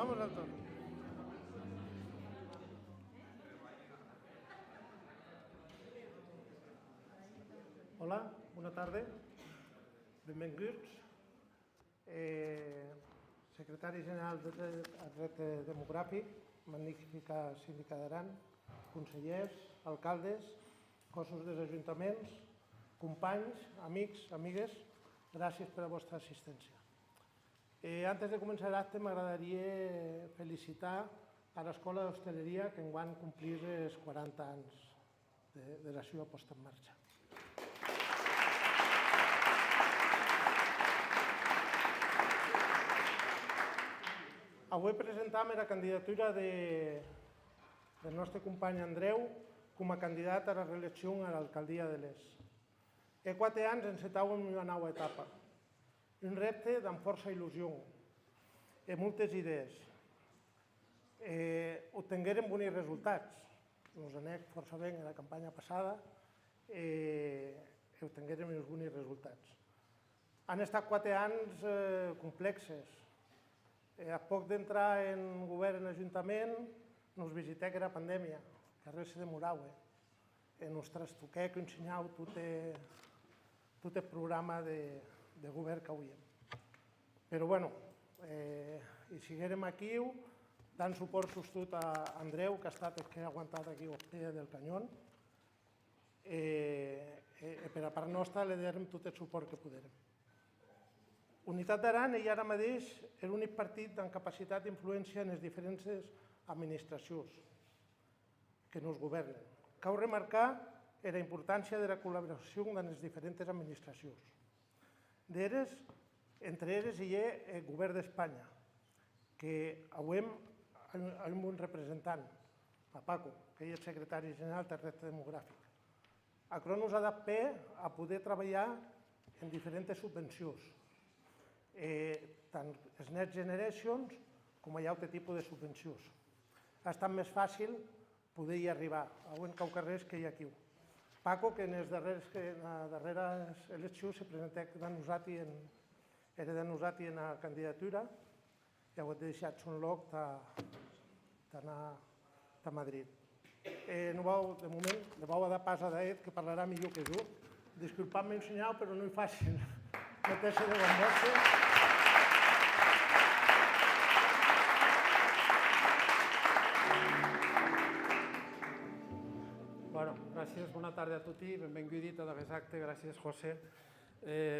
Vamos al torno. Hola, bona tarda. Benvinguts. Secretari General del Repte Demogràfic, magnífica síndica d'Aran, consellers, alcaldes, cossos dels ajuntaments, companys, amics, amigues, gràcies per la vostra assistència. Antes de començar l'acte m'agradaria felicitar a l'Escola d'Hostaleria que enguany complir els 40 anys de la seva posta en marxa. Avui presentam la candidatura del nostre company Andreu com a candidat a la reelecció a l'alcaldia de Les. He 4 anys encetau en una nova etapa. Un repte amb força il·lusió, amb moltes idees. Obtenguérem bons resultats. Ens anec força bé en la campanya passada i obtenguérem uns bons resultats. Han estat 4 anys complexes. A poc d'entrar en govern en l'Ajuntament, ens visitè que era pandèmia, que res se demorava. Ens trastoquè que ensenyau tot el programa de govern que hauríem. Però, bueno, i siguérem aquí, tant suport sostut a Andreu, que ha estat el que ha aguantat aquí al peu del canyó, i per a part nostra li darem tot el suport que podrem. Unitat d'Aran i ara mateix és l'únic partit amb capacitat d'influència en les diferents administracions que ens governen. Cal remarcar la importància de la col·laboració amb les diferents administracions. Entre elles hi ha el govern d'Espanya, que avui hi ha un bon representant, a Paco, que és el secretari general del Repte Demogràfic. Això ens ha dat peu a poder treballar en diferents subvencions, tant els Next Generations com hi ha altre tipus de subvencions. Ha estat més fàcil poder-hi arribar, avui en carrers que hi ha aquí. Paco, que en les darreres eleccions se presentà era de nosaltres en la candidatura i ha deixat son lloc d'anar a Madrid. De moment, li vau dar pas a Daed, que parlarà millor que jo. Disculpant-me un senyal, però no és fàcil meter-se de bombossa. Gràcies, bona tarda a tutti, benvingut a aquest acte, gràcies José.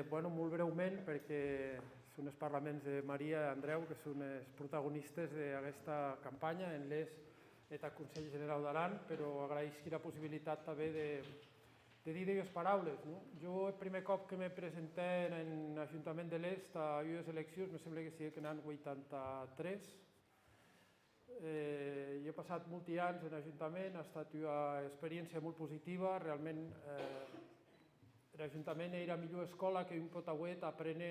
Molt breument, perquè són els parlaments de Maria i Andreu, que són els protagonistes d'aquesta campanya en l'ES i el Consell General d'Aran, però agraïsc la possibilitat també de dir dues paraules. Jo el primer cop que me presenté en l'Ajuntament de l'ES a les eleccions, em sembla que sí que n'han 83, jo he passat molts anys en l'Ajuntament, ha estat una experiència molt positiva, realment l'Ajuntament era la millor escola que un pot avui aprendre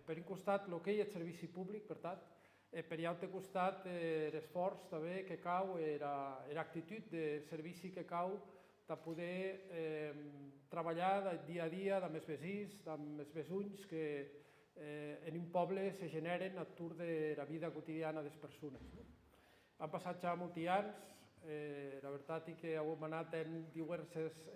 per un costat el que és el servici públic, per tant, per l'altre costat l'esforç també que cau, l'actitud de servici que cau de poder treballar dia a dia amb els veïns, amb els veïns que en un poble se generen a tour de la vida quotidiana de les persones. Han passat ja molts anys, la veritat és que hem anat en diverses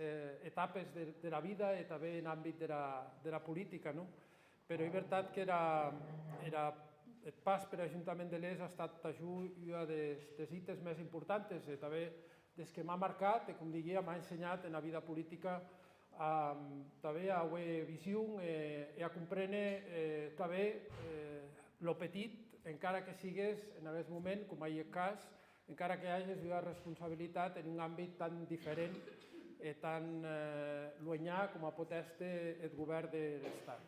etapes de la vida i també en l'àmbit de la política, però és veritat que el pas per l'Ajuntament de l'ES ha estat una de les hites més importants i també des que m'ha marcat i, com diria, m'ha ensenyat en la vida política també a una visió i a comprendre també el petit, encara que sigues en aquest moment, com és el cas, encara que hagis una responsabilitat en un àmbit tan diferent i tan llunyà com pot ser el govern de l'Estat.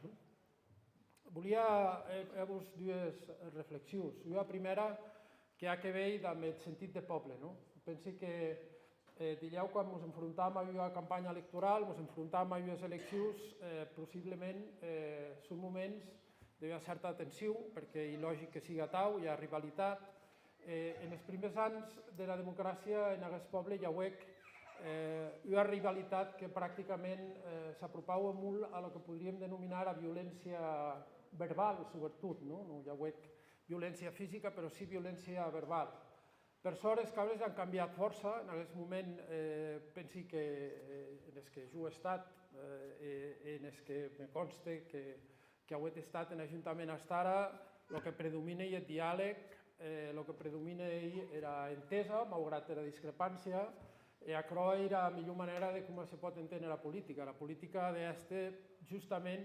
Volia fer-vos dues reflexions. La primera, que ha a veure amb el sentit de poble. Penso que dieu, quan ens enfrontàvem a una campanya electoral, ens enfrontàvem a unes eleccions, possiblement són moments d'una certa tensió, perquè és lògic que sigui tal, hi ha rivalitat. En els primers anys de la democràcia en aquest poble hi ha una rivalitat que pràcticament s'apropava molt a el que podríem denominar la violència verbal, sobretot. Hi ha violència física, però sí violència verbal. Per sort, els causes han canviat força. En aquest moment, pensi que en els que jo he estat, en els que me consta que heu estat en l'Ajuntament fins ara, el que predomina és el diàleg, el que predomina era entesa, malgrat la discrepància, i això era la millor manera de com se pot entendre la política. La política d'este, justament,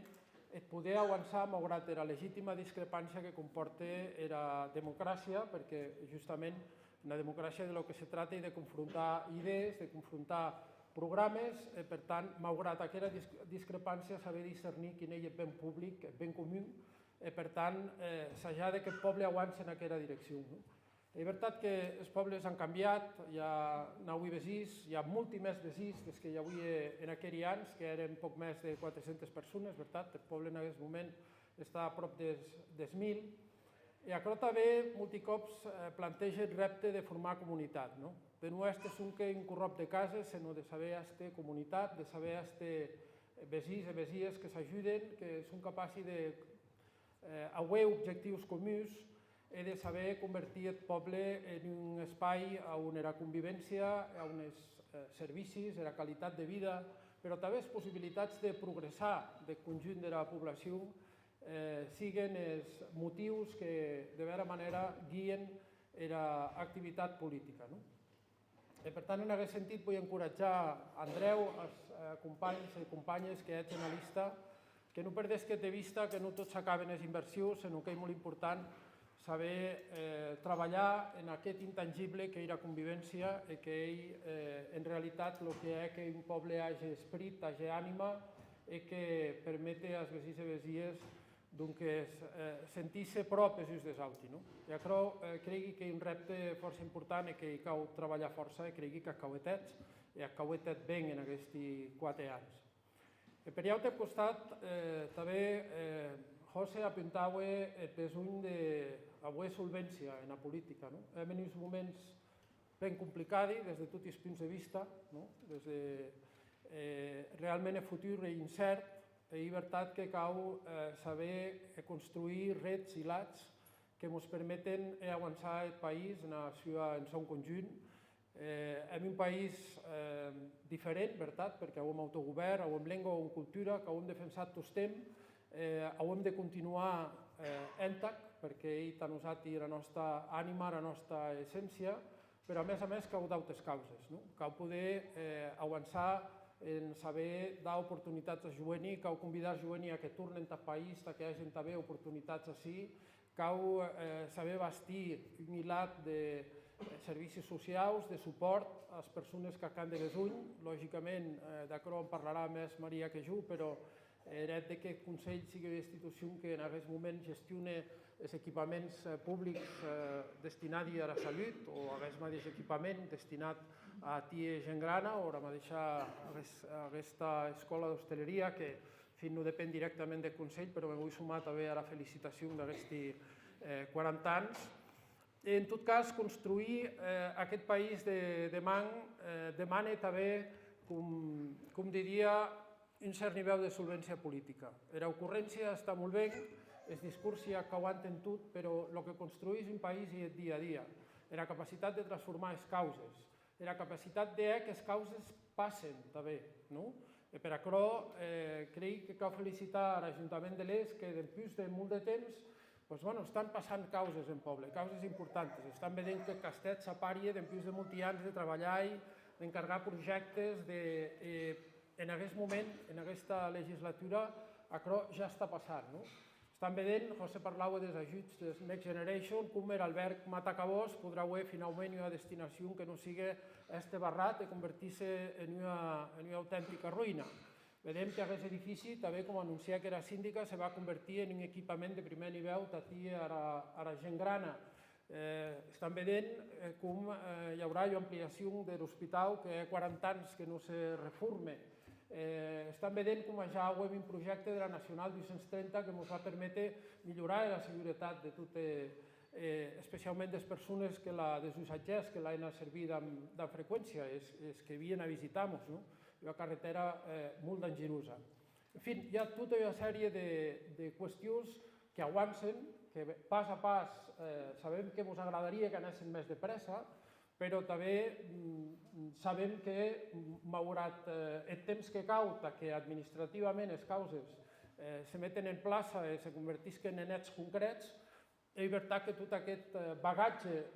et poder avançar malgrat la legítima discrepància que comporta la democràcia, perquè justament en la democràcia de lo que se trata és de confrontar idees, de confrontar programes, per tant, malgrat aquesta discrepància, saber discernir quin és el bé públic, el bé comú, per tant, s'ha de que el poble avanci en aquesta direcció. És veritat que els pobles han canviat, hi ha 9 besís, hi ha molti més besís des que hi havia en aquells anys, que eren poc més de 400 persones, veritat? El poble en aquest moment està a prop dels 1.000, i això també molts cops planteja el repte de formar comunitat. De no és un que incorrop de cases, sinó de saber estar comunitat, de saber estar besís i besies que s'ajuden, que són capaços d'haver objectius comuns i de saber convertir el poble en un espai on la convivència, on els servicis, la qualitat de vida, però també les possibilitats de progressar del conjunt de la població siguin els motius que de vera manera guien l'activitat política. Per tant, en aquest sentit, vull encoratjar Andreu, els companys i companyes que ets analista, que no perdessin de vista que no tot s'acaba en les inversions, sinó que és molt important saber treballar en aquest intangible que és la convivència i que és en realitat el que és que un poble hagi esperit, hagi ànima i que permeti als besís i besies sentir-se prop els uns dels altres. I això crec que és un repte força important i que cal treballar força i crec que ho he fet bé en aquests 4 anys. Per l'altre costat, també José apuntava el besony d'haver solvència en la política. Hem en uns moments ben complicats des de tots els punts de vista, realment el futur és incert, és veritat que cal saber construir rets i lats que ens permeten avançar el país en el seu conjunt. És un país diferent, veritat, perquè hem autogovern, hem llengua, hem cultura, que hem defensat tot el temps, hem de continuar èntac, perquè ell ha usat la nostra ànima, la nostra essència, però a més cal d'altres causes. Cal poder avançar en saber dar oportunitats als joves, cal convidar els joves a que tornen al país, que hi hagi també oportunitats així, cal saber bastir un hilat de servicis socials, de suport a les persones que han de besony. Lògicament, d'acord en parlarà més Maria que jo, però era que aquest Consell sigui una institució que en aquest moment gestiona els equipaments públics destinats a la salut o aquest mateix equipament destinat a gent grana o la mateixa aquesta escola d'hostaleria que no depèn directament del Consell, però me vull sumar també a la felicitació d'aquests 40 anys. En tot cas, construir aquest país de demà demana també, com diria, un cert nivell de solvència política. L'ocurrència està molt bé, els discursos ja ho aguanten tot, però el que construeix un país és el dia a dia, la capacitat de transformar les causes, la capacitat que les causes passen també. Per això crec que cal felicitar l'Ajuntament de l'Est que després de molt de temps estan passant causes en poble, causes importants. Estan veient que Castet s'aparia després de molts anys de treballar i d'encarregar projectes. En aquest moment, en aquesta legislatura, això ja està passant. Estan veient, José parlava dels ajuts de Next Generation, com l'alberg Matacabós podrà haver finalment una destinació que no sigui este barrat i convertir-se en una autèntica ruïna. Vedem que aquest edifici, també com anunciar que era síndica, se va convertir en un equipament de primer nivell a la gent grana. Estan veient com hi haurà una ampliació de l'hospital que hi ha 40 anys que no se reforma. Estan veient com ja hi ha un projecte de la Nacional 230 que ens va permetre millorar la seguretat de tot, especialment de les persones que dels usatgers que l'han servit amb freqüència, els que havien a visitar-nos, una carretera molt dangerosa. En fi, hi ha tota una sèrie de qüestions que avancen, que pas a pas sabem que ens agradaria que anessin més de pressa, però també sabem que, malgrat el temps que cau que administrativament les causes se meten en plaça i se convertisquen en fets concrets, és veritat que tot aquest bagatge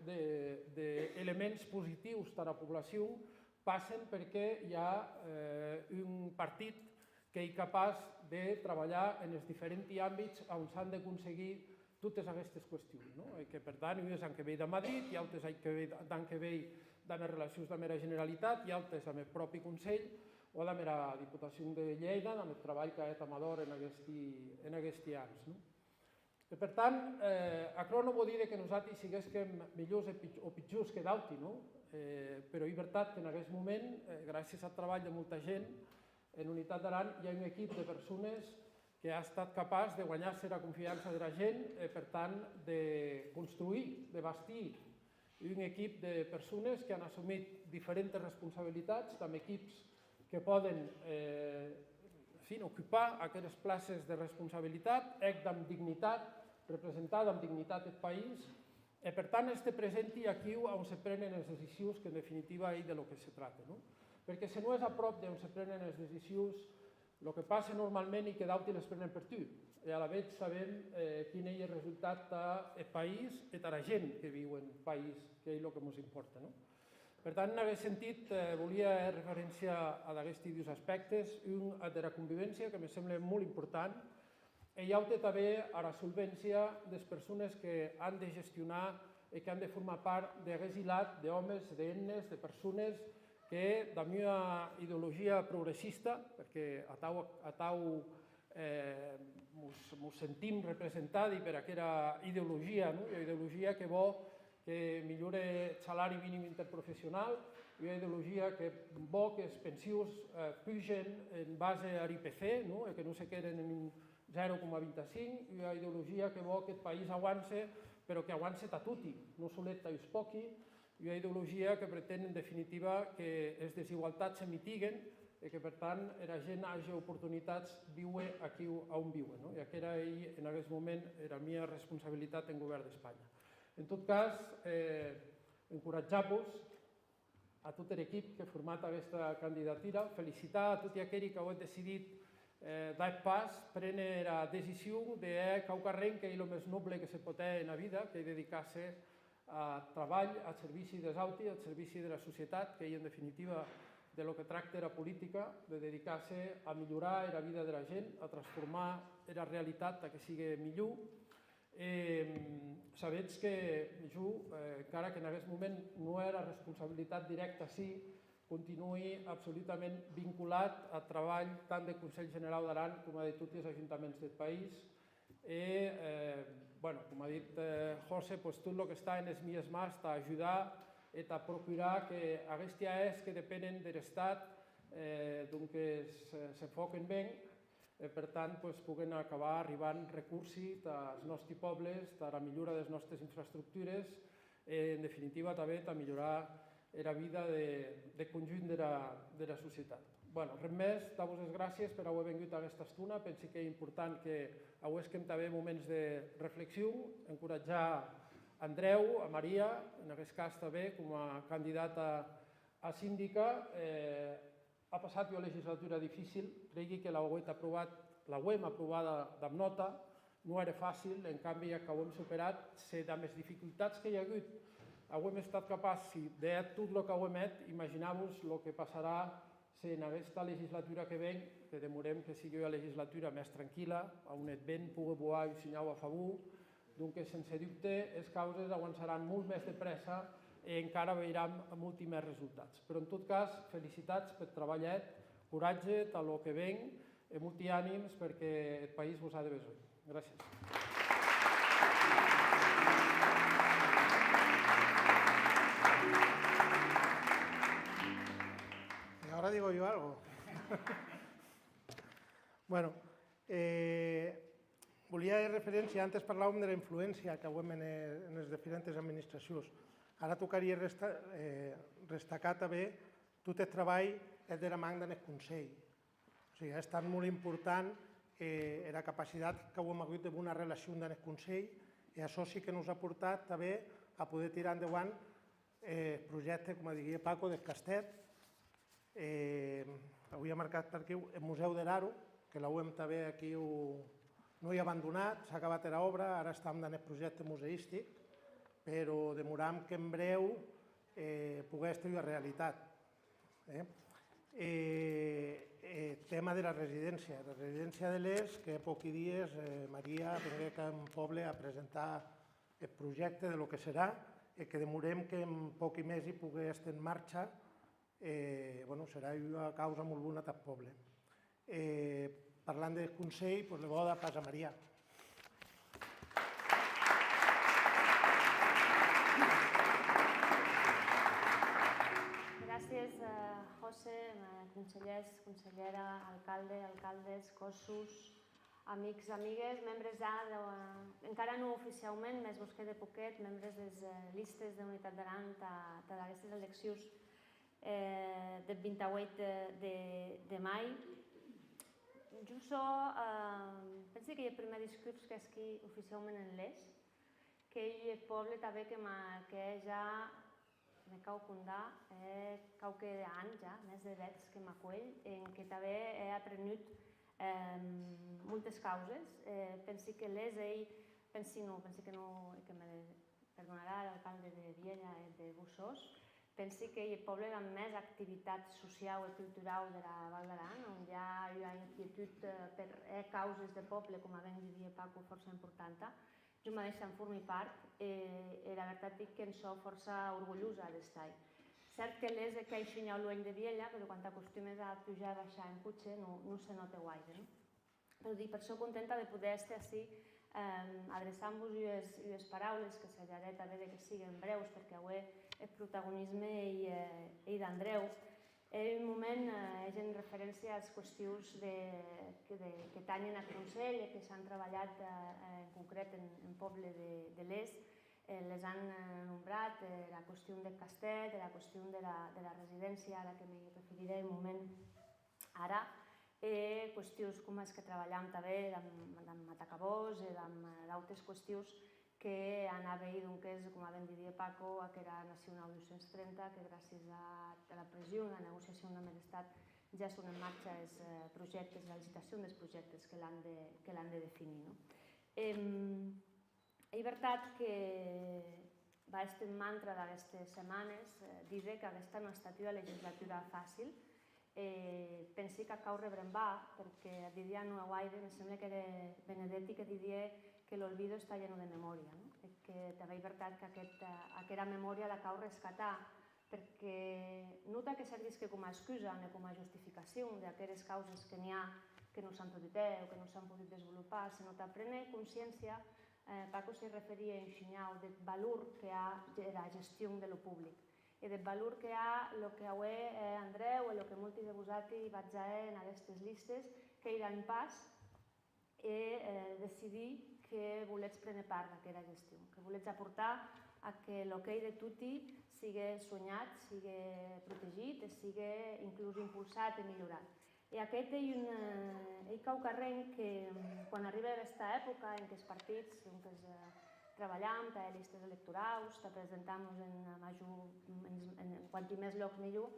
d'elements positius per a la població passen perquè hi ha un partit que és capaç de treballar en els diferents àmbits on s'han d'aconseguir totes aquestes qüestions. Que, per tant, hi ha que ve de Madrid, hi ha altres que ve de les relacions de la Generalitat, hi ha altres amb el propi Consell o de la Diputació de Lleida, amb el treball que ha fet Amador en aquests anys. Per tant, això no vol dir que nosaltres siguéssim millors o pitjors que d'altres, però és veritat que en aquest moment, gràcies al treball de molta gent, en Unitat d'Aran hi ha un equip de persones que ha estat capaç de guanyar-se la confiança de la gent, per tant, de construir, de bastir un equip de persones que han assumit diferents responsabilitats, amb equips que poden ocupar aquestes places de responsabilitat, amb dignitat, representada amb dignitat el país, i per tant es presenti aquí on se prenen les decisions, que en definitiva és de lo que se tracta. Perquè si no és a prop d'on se prenen les decisions, el que passa normalment és que d'altres les prenen per tu, i a la vegada sabem quin és el resultat del país i de la gent que viu en el país, que és el que ens importa. Per tant, en aquest sentit, volia referència a aquests dos aspectes, un de la convivència, que em sembla molt important, i l'altre també a la solvència de les persones que han de gestionar i que han de formar part d'aquest hilat d'homes, d'eines, de persones que, de la meva ideologia progressista, perquè a tau ens sentim representats per aquesta ideologia, una ideologia que vol que millore el salari mínim interprofessional, una ideologia que vol que les pensions pugen en base a l'IPC, que no se queden en un 0,25, i una ideologia que vol que el país avance, però que avance a tutti, no solet a uns pocs, i una ideologia que pretén, en definitiva, que les desigualtats se mitiguen i que, per tant, la gent hagi oportunitats de viure aquí on viuen. I aquesta és, en aquest moment, la meva responsabilitat en govern d'Espanya. En tot cas, encoratjar-vos a tot l'equip que ha format aquesta candidatura, felicitar a tots aquells que heu decidit dar pas, prendre la decisió de qualsevol que és el més noble que se pot fer en la vida, que és dedicar-se a treball, al servici dels altres, al servici de la societat, que és en definitiva de lo que tracta la política, de dedicar-se a millorar la vida de la gent, a transformar la realitat que sigui millor. Sabeu que jo, encara que en aquest moment no era responsabilitat directa, sí, continuï absolutament vinculat al treball tant del Consell General d'Aran com de tots els ajuntaments del país. Com ha dit José, tot el que està en les meves mans és ajudar i procurar que aquests AEs que depenen de l'Estat s'enfoquen bé, per tant, puguen acabar arribant recursos als nostres pobles, a la millora de les nostres infraestructures, en definitiva també a millorar la vida del conjunt de la societat. Res més, dar-vos les gràcies per haver vingut a aquesta estona. Penso que és important que haguéssim també moments de reflexió, encoratjar Andreu, a Maria, en aquest cas també com a candidata a síndica. Ha passat una legislatura difícil, cregui que l'hem aprovada amb nota, no era fàcil, en canvi que ho hem superat, amb les dificultats que hi ha hagut, hem estat capaços de tot el que hem fet, imagineu-vos el que passarà si en aquesta legislatura que ve, que demorem que sigui una legislatura més tranquil·la, on el vent pugui volar i senyal a favor, doncs sense dubte les causes avançaran molt més de pressa i encara veurem molts més resultats. Però en tot cas, felicitats per treballat, coratge a lo que ven i molts ànims perquè el país vos ha de besar. Gràcies. Ahora digo yo algo. Volia fer referència, antes parlàvem de la influència que hem en les diferents administracions. Ara tocaria destacar també tot el treball de la mà del Consell. Ha estat molt important la capacitat que hem hagut de una relació amb el Consell, i això sí que ens ha portat també a poder tirar endavant el projecte, com diria Paco, del Castet. Avui ha marcat per aquí el Museu de l'Aro, que l'UEM també aquí no hi ha abandonat, s'ha acabat l'obra, ara estem en el projecte museístic, però demoram que en breu pugui estar a realitat. Tema de la residència de l'ES, que a pocs dies Maria vingui a Can Poble a presentar el projecte de lo que serà, i que demorem que en poc i més hi pugui estar en marxa, serà una causa molt bona del poble. Parlant del Consell, la boda passa a Maria. Gràcies, José, consellers, consellera, alcalde, alcaldes, cossos, amics, amigues, membres encara no oficialment, més vos queda poquet, membres de les llistes d'Unitat d'Aran de aquestes eleccions del 28 de maig. Jo penso que el primer discurs que esqui oficialment en l'ES, que el poble també que ja me cau condar, qualque anys ja, més de veig que m'acuell, en què també he aprenut moltes causes. Penso que l'ES, penso que me perdonarà l'alcalde de Viella i de Bussós, penso que el poble amb més activitat social i cultural de la Val d'Aran, on hi ha inquietud per causes de poble, com ben diria Paco, força important. Jo mateixa en formi part i la veritat dic que en soc força orgullosa d'estar. Cert que l'ES que ha eixinat l'ull de Viella, però quan t'acostumes a pujar i baixar en cotxe no se nota gaire. Però dic, per això contenta de poder estar així adreçant-vos les paraules, que s'allaré també que siguin breus, perquè avui el protagonisme i d'Andreu. En un moment és en referència a les qüestions que tanyen al Consell i que s'han treballat en concret en poble de l'ES. Les han nombrat, la qüestió del Castet, la qüestió de la residència, a la que m'hi referiré un moment ara, qüestions com les que treballem també amb Matacabós i amb d'altres qüestions que han hagut, com ben diria Paco, que era Nacional 230, que gràcies a la pressió i la negociació amb l'Estat ja són en marxa els projectes, la licitació dels projectes que l'han de definir. És veritat que va ser un mantra d'aquestes setmanes dir que aquesta no ha estat una legislatura fàcil. Penso que cau rebrembar, perquè diria no guaire, em sembla que era Benedetti que diria que l'olvido està lleno de memòria, que també és veritat que aquesta memòria la cau rescatar, perquè nota que serveix com a excusa o com a justificació d'aquelles causes que n'hi ha que no s'han pogut o que no s'han pogut desenvolupar, sinó que prendre consciència, Paco s'hi referia a ensenyar del valor que hi ha de la gestió de lo públic i del valor que hi ha el que avui Andreu i el que molts de vosaltres vaig en aquestes llistes, que era un pas i decidir que volets prendre part d'aquesta gestió, que volets aportar a que el que hi de tutti sigui soñat, sigui protegit, sigui inclús impulsat i millorat. I aquest és un carrer que quan arriba aquesta època en què els partits treballem, té llistes electorals, te presentem en quant més llocs millor,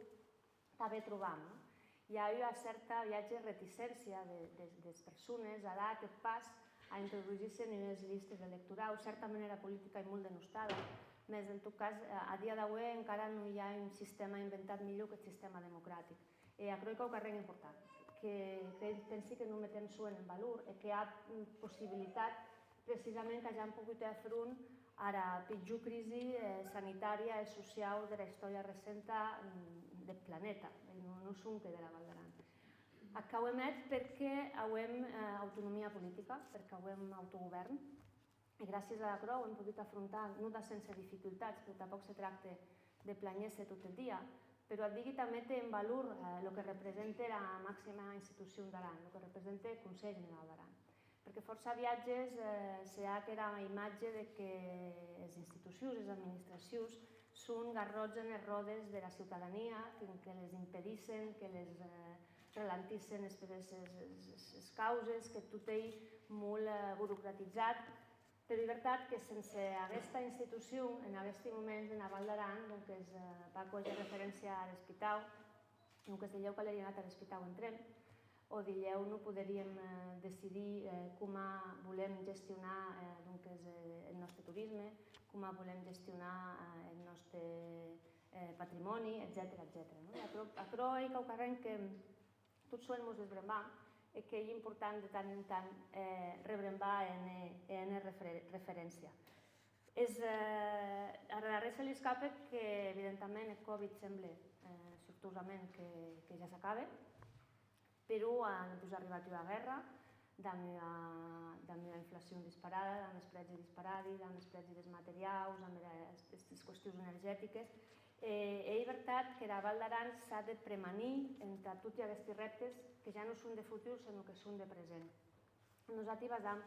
també trobam. Hi ha una certa reticència de les persones a dar aquest pas a introduir-se en les llistes electorals, certa manera política i molt denostada, més en tot cas, a dia d'avui encara no hi ha un sistema inventat millor que el sistema democràtic. I crec que és un carrer important, que pensi que no metem en valor i que hi ha possibilitat precisament que ja han pogut fer front a la pitjor crisi sanitària i social de la història recent del planeta, no som que de la Val d'Aran. Ho hem fet perquè hem autonomia política, perquè hem autogovern, i gràcies a la qual ho hem pogut afrontar, no sense dificultats, però tampoc se tracta de planyar-se tot el dia, però et digui també té en valor el que representa la màxima institució d'Aran, el que representa el Consell General d'Aran. Perquè força viatges s'ha quedat la imatge que les institucions, les administracions, són garrots en les rodes de la ciutadania, que les impedeixen, que les ralentissin les causes, que tot és molt burocratitzat. Però és veritat que sense aquesta institució, en aquest moment en Val d'Aran, que Paco ja referència a l'Hospital, que es dieu que l'hauria anat a l'Hospital entrem, o dieu no podríem decidir com volem gestionar el nostre turisme, com volem gestionar el nostre patrimoni, etc. Aquerò és quelcom que tots solem ens desbrembar i que és important de tant en tant rebrembar en referència. A darrere se li escapa que, evidentment, el Covid sembla sortosament que ja s'acaba, però han arribat a la guerra, amb la inflació disparada, amb els preus disparats, amb els preus dels materials, amb les qüestions energètiques. És veritat que a Val d'Aran s'ha de prevenir entre tots aquests reptes que ja no són de futur, sinó que són de present. Nosaltres basam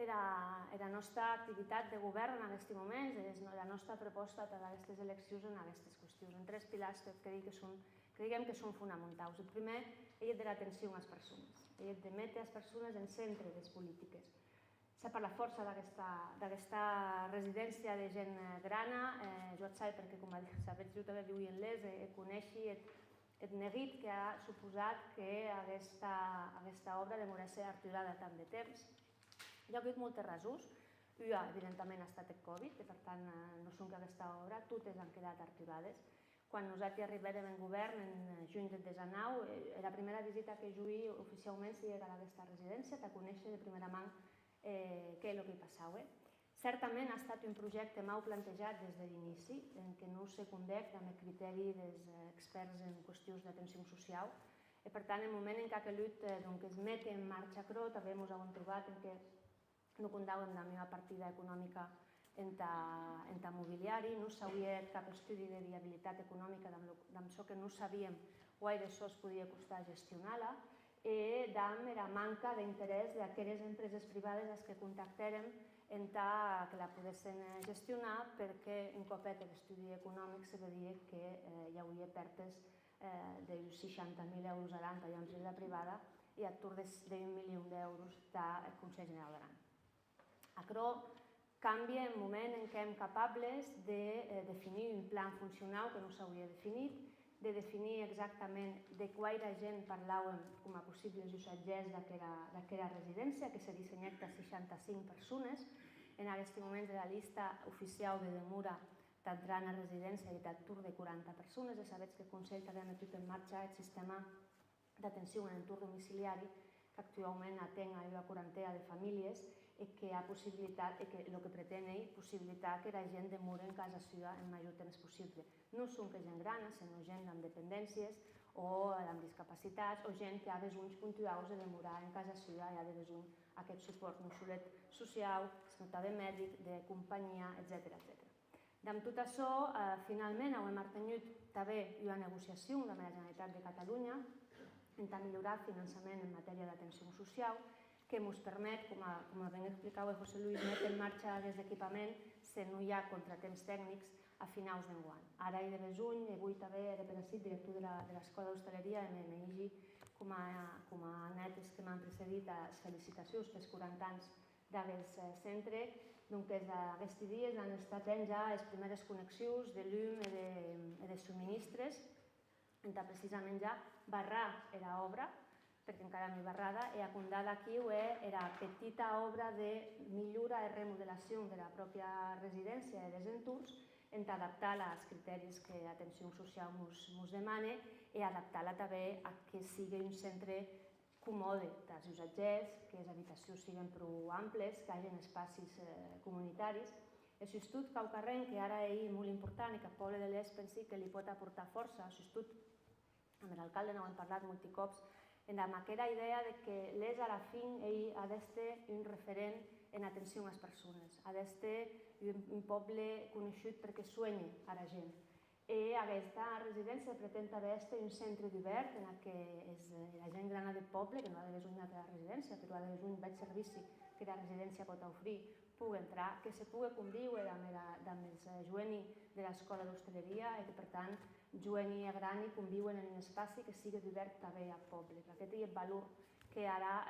la nostra activitat de govern en aquests moments, la nostra proposta per a aquestes eleccions en aquestes qüestions, en tres pilars que creiem que són fonamentals. El primer és de l'atenció a les persones, és de metre les persones en centre de les polítiques. S'ha per la força d'aquesta residència de gent grana, jo et sé perquè, com sabeu, jo també viu en l'ES, coneixi el neguit que ha suposat que aquesta obra demorés aturada tant de temps. Hi ha hagut moltes raons. Una, evidentment, ha estat el Covid, i per tant no són que aquesta obra, totes han quedat aturades. Quan nosaltres arribàvem en govern, en juny del 19, la primera visita que jo hi oficialment era a aquesta residència, per conèixer de primera mà què és el que hi passava. Certament ha estat un projecte molt plantejat des de l'inici, en què no se condec amb el criteri dels experts en qüestions d'atenció social. I per tant, en el moment en què aquest es met en marxa CRO, també ens hem trobat que no comptàvem amb una partida econòmica en mobiliari, no s'havia cap estudi de viabilitat econòmica d'això que no sabíem gaire això es podia costar gestionar-la, i amb la manca d'interès d'aquelles empreses privades que contactàrem que la poguessin gestionar, perquè un copet de l'estudi econòmic se veia que hi hauria pertes d'uns 60.000 euros a l'any per a l'empresa privada i a tour d'1 milió d'euros del Consell General d'Aran. Aquerò canvia en el moment en què som capables de definir un pla funcional que no s'hauria definit, de definir exactament de quina gent parlàvem com a possibles usatgers d'aquesta residència, que s'ha dissenyat per 65 persones. En aquest moment de la llista oficial de demora d'entrar a la residència i d'atur de 40 persones. Ja sabeu que el Consell també ha metut en marxa el sistema d'atenció en entorn domiciliari, que actualment atén a una quarantena de famílies i que ha possibilitat, que el que pretén és possibilitar que la gent demori en casa seva el major temps possible. No són que gent gran, sinó gent amb dependències o amb discapacitats o gent que ha besoins puntuals de demorar en casa seva i ha de besoin aquest suport no solet social, sinó també mèdic, de companyia, etc. Amb tot això, finalment, hem mantingut també una negociació amb la Generalitat de Catalunya per millorar el finançament en matèria d'atenció social, que ens permet, com ben explicava José Luis, metre en marxa els equipaments si no hi ha contratemps tècnics a finals d'enguany. Ara i de juny, avui també he representat director de l'Escola d'Hostaleria, m'hi com a netes que m'han precedit a les felicitacions pels 40 anys d'aquest centre. Aquests dies han estat fent ja les primeres connexions de llum i de subministres, precisament ja barrar l'obra, perquè encara no hi barrada, i acundar d'aquí la petita obra de millora i remodelació de la pròpia residència i dels entorns, en adaptar-la als criteris que l'atenció social ens demana i adaptar-la també a que sigui un centre còmode dels usatgers, que les habitacions siguin prou amples, que hi hagi espais comunitaris. Això és tot quelcom que ara és molt important i que el poble de l'Est pensi que li pot aportar força. Això és tot, amb l'alcalde n'hem parlat molts cops, amb aquesta idea que l'Est a la fi ha d'estar un referent en atenció a les persones, ha d'estar un poble conegut perquè sueña a la gent. I aquesta residència pretén també ser un centre obert en què la gent gran del poble, que no ha de besoin de la residència, però ha de besoin del servici que la residència pot oferir, pugui entrar, que se pugui conviure amb els joves de l'escola d'hostaleria i que, per tant, juguen i gran i conviuen en un espai que sigui obert també al poble. Aquest és el valor que ara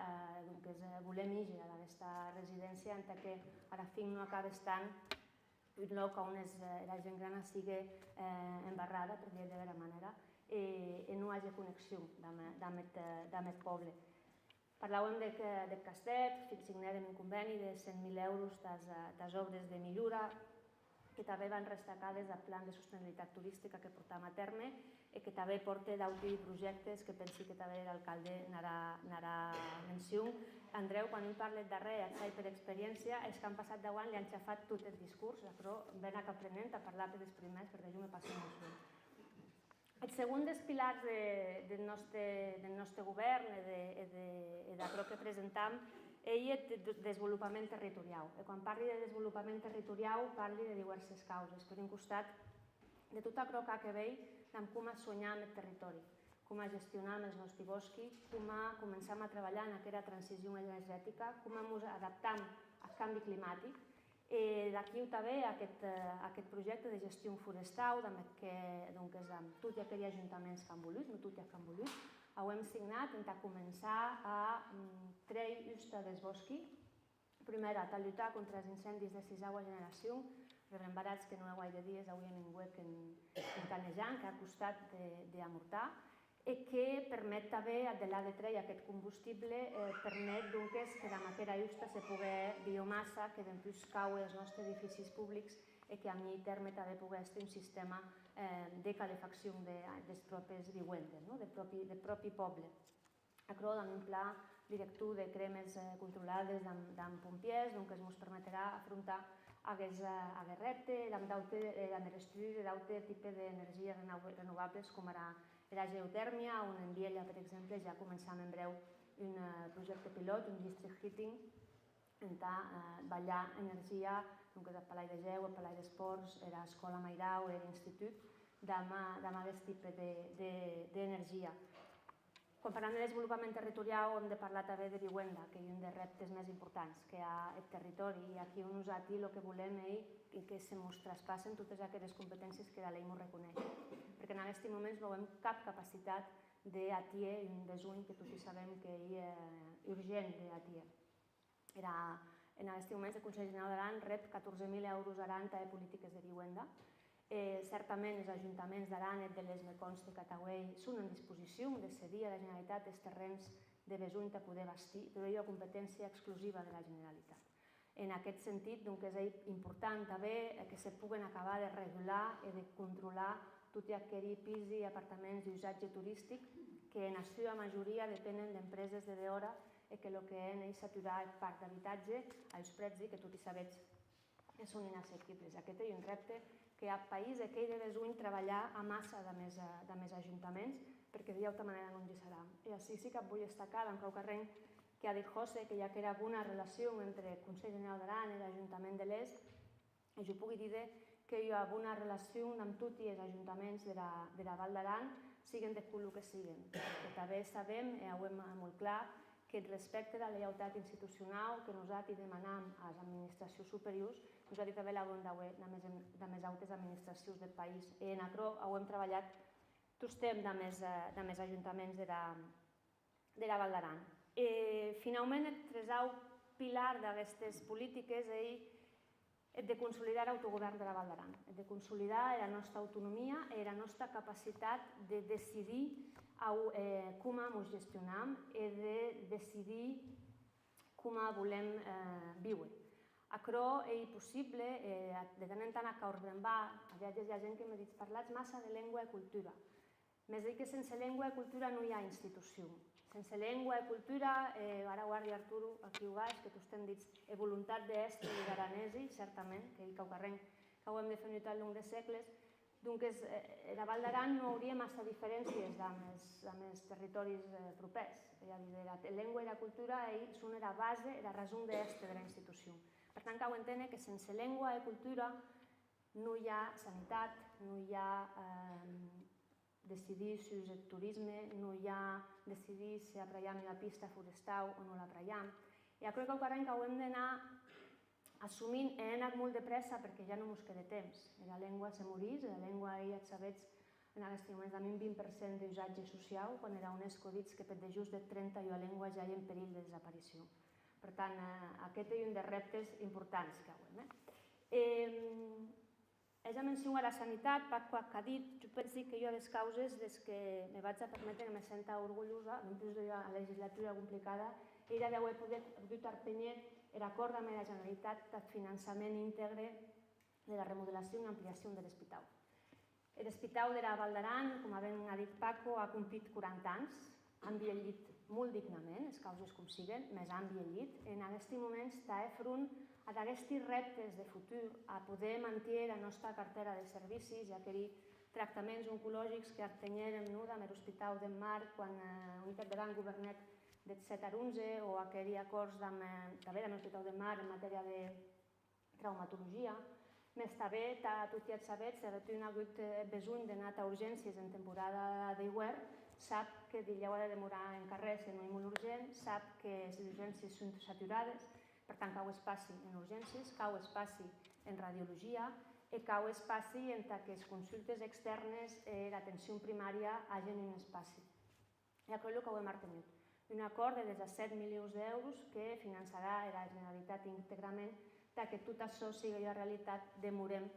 volem eixir a aquesta residència, en que ara fin no acaba estant un lloc on la gent gran sigui embarrada, per dir-ho d'alguna manera, i no hi hagi connexió amb el poble. Parlàvem del Castet, signarem un conveni de 100.000 euros des obres de millora que també van destacades al Plan de Sostenibilitat Turística que portam a terme i que també porta d'altres projectes que pensi que també l'alcalde n'harà menció. Andreu, quan ell parla darrer, et per experiència, els que han passat 10 anys li han xafat tot el discurs, però ben aprenent a parlar per els primers, perquè jo me passo molt bé. El segon dels pilars del nostre govern i d'allò que presentam és el desenvolupament territorial. Quan parli de desenvolupament territorial parli de diverses causes. Per un costat, de tot allò que ha a veure amb com soñar amb el territori, com gestionar els nostres boscos, com començam a treballar en aquesta transició energètica, com ens adaptam al canvi climàtic. D'aquí també aquest projecte de gestió forestal amb tots aquells ajuntaments que han volut, no tots els que han volut, ho hem signat per començar a treure justa dels boscos. Primera, a lluitar contra els incendis de sisena generació, rebrembarats que no hi ha gaire dies, avui hem vingut en Canejant, que ha costat d'amortar, i que permet també, de l'ha de treure aquest combustible, permet que amb aquesta justa se pugui biomassa que després cau als nostres edificis públics i que a mi terme també pugui estar un sistema de calefacció dels propis vivendes, del propi poble. Acro amb un pla directiu de cremes controlades amb pompiers, que ens permetrà afrontar aquest repte amb l'estudi d'altres tipus d'energies renovables com ara la geotèrmia, on en Viella, per exemple, ja començam en breu un projecte pilot, un district heating, on ballar energia, el Palau de Geu, el Palau d'Esports, l'Escola Mairau, l'institut, amb aquest tipus d'energia. Quan parlem de desenvolupament territorial hem de parlar també de vivenda, que és un dels reptes més importants que hi ha al territori, i aquí nosaltres el que volem és que se ens traspassen totes aquelles competències que la llei ens reconeix, perquè en aquests moments no hem cap capacitat d'atiar un besùn que tots sabem que és urgent d'atiar. En aquests moments el Consell General d'Aran rep 14.000 euros a Aran de polítiques de vivenda. Certament els ajuntaments d'Aran i de les me consta que Tauell són en disposició de cedir a la Generalitat els terrenys de besùn per poder bastir, però és una competència exclusiva de la Generalitat. En aquest sentit, és important també que se puguen acabar de regular i de controlar tot aquell pis i apartaments d'usatge turístic que en la seva majoria depenen d'empreses de d'hora i que el que és saturar el parc d'habitatge als preus que tots sabeu que són inassequibles. Aquest és un repte que al país aquell de besùn treballar a massa de més ajuntaments perquè d'altra manera no ens hi serà. I així sí que vull destacar en prou carrer que ha dit José que ja que era bona relació entre el Consell General d'Aran i l'Ajuntament de l'Est, i jo puc dir que hi ha bona relació amb tots els ajuntaments de la Val d'Aran, siguin de color que siguin. Perquè també sabem, i ho hem molt clar, que el respecte a la lleialtat institucional que nosaltres demanam a les administracions superiors, nosaltres també l'hem de més altes administracions del país. I en això ho hem treballat tots temps de més ajuntaments de la Val d'Aran. Finalment, el tercer pilar d'aquestes polítiques és el de consolidar l'autogovern de la Val d'Aran, el de consolidar la nostra autonomia i la nostra capacitat de decidir com ens gestionam i de decidir com volem viure. Això és possible, de tant en tant a Caurbrembà, a vegades hi ha gent que m'ha dit parlats massa de llengua i cultura. M'he dit que sense llengua i cultura no hi ha institució. Sense llengua i cultura, ara guardi Arturo, aquí ho baix, que tots t'hem dit voluntat d'estre i d'aranesi, certament, que ho hem defendit al llarg de segles. Donc, la Val d'Aran no hauria massa diferències amb els territoris propers. La llengua i la cultura són la base, la raó d'estre de la institució. Per tant, cal entendre que sense llengua i cultura no hi ha sanitat, no hi ha decidir sobre el turisme, no hi ha decidir si apraiam la pista forestal o no l'apraiam. I crec que ho hem d'anar assumint, hem anat molt de pressa perquè ja no ens queda temps. La llengua se morís, la llengua ja sabeu en aquest moment també un 20% d'usatge social, quan era UNESCO dits que per de just de 30 llengües ja hi ha en perill de desaparició. Per tant, aquest és un dels reptes importants que hem. Ja mencionat la sanitat, Paco ha dit, jo penso que jo a les causes des que me vaig a permetre que me senta orgullosa, dins de la legislatura complicada, era d'haver pogut arpenyer l'acord amb la Generalitat del finançament íntegre de la remodelació i ampliació de l'hospital. L'hospital de la Val d'Aran, com ben ha dit Paco, ha complit 40 anys, ha envellit molt dignament, les causes com siguen, més ha envellit. En aquest moment està front a aquests reptes de futur, a poder mantenir la nostra cartera de servicis, ja que tractaments oncològics que artenyeren amb l'Hospital del Mar quan Unitat de Banc governet del 7 a 11 o aquells acords també amb l'Hospital del Mar en matèria de traumatologia. Més també, tot ja sabeu, si ha hagut besoin d'anar a urgències en temporada d'hivern, sap que heu de demorar en carrer si no és molt urgent, sap que les urgències són saturades, per tant, cau espaci en urgències, cau espaci en radiologia i cau espaci en que les consultes externes i l'atenció primària hagin un espaci. I això és el que ho hem mantingut. Un acord de 17 milions d'euros que finançarà la Generalitat íntegrament perquè tot això sigui la realitat demorem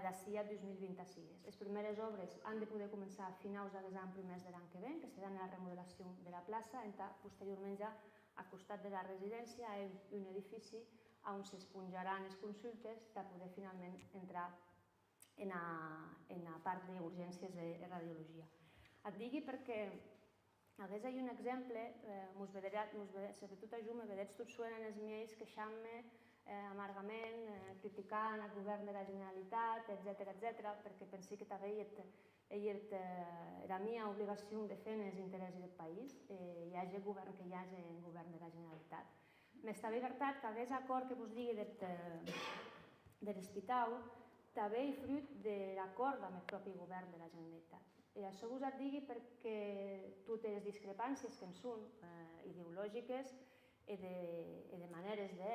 d'ací a 2026. Les primeres obres han de poder començar a finals de l'any primers de l'any que ve, que seran la remodelació de la plaça, posteriorment ja al costat de la residència hi ha un edifici on s'esponjaran les consultes per poder finalment entrar en la part d'urgències i radiologia. Et digui perquè hagués un exemple, sobretot a Jume, vedeig tots suenen els miei queixant-me amargament, criticant el govern de la Generalitat, etc., perquè pensi que també la meva obligació de fer els interessos del país, hi hagi govern que hi hagi govern de la Generalitat. Més també és veritat que aquest acord que vos digui de l'hospital també és fruit de l'acord amb el propi govern de la Generalitat. I això vos et digui perquè totes les discrepàncies que en són ideològiques i de maneres de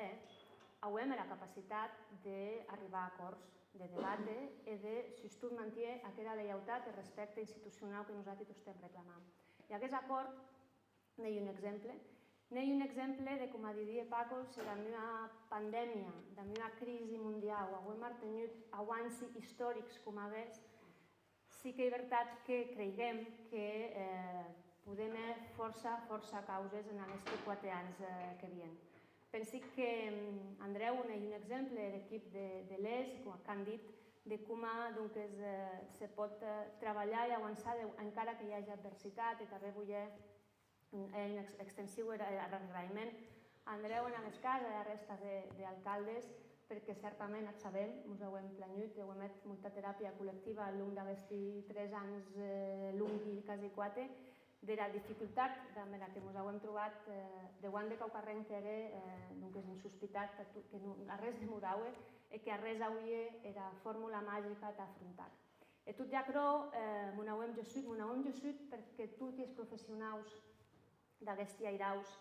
hem la capacitat d'arribar a acords, de debatre i de, si tot manté, aquella lleialtat i respecte institucional que nosaltres estem reclamant. I aquest acord n'hi ha un exemple. N'hi ha un exemple de, com diria Paco, si la meva pandèmia, la meva crisi mundial, hem mantingut avanços històrics com aquests, sí que és veritat que creiem que podem força causes en aquests 4 anys que venen. Penso que Andreu és un exemple, l'equip de l'ES, que han dit de com se pot treballar i avançar encara que hi hagi adversitat i també vull un extensiu agraïment a Andreu en aquest cas, a la resta d'alcaldes, perquè certament et sabem, ens ho hem planyut, ho hem fet molta teràpia col·lectiva al llarg d'aquests 3 anys lungs i quasi 4, de la dificultat amb la que ens hem trobat de quan de Caucarrenc era insospitat que a res demorava i que a res hauria la fórmula màgica d'afrontar. I tot i això, m'ho hem gessut perquè tots els professionals d'aquests airaus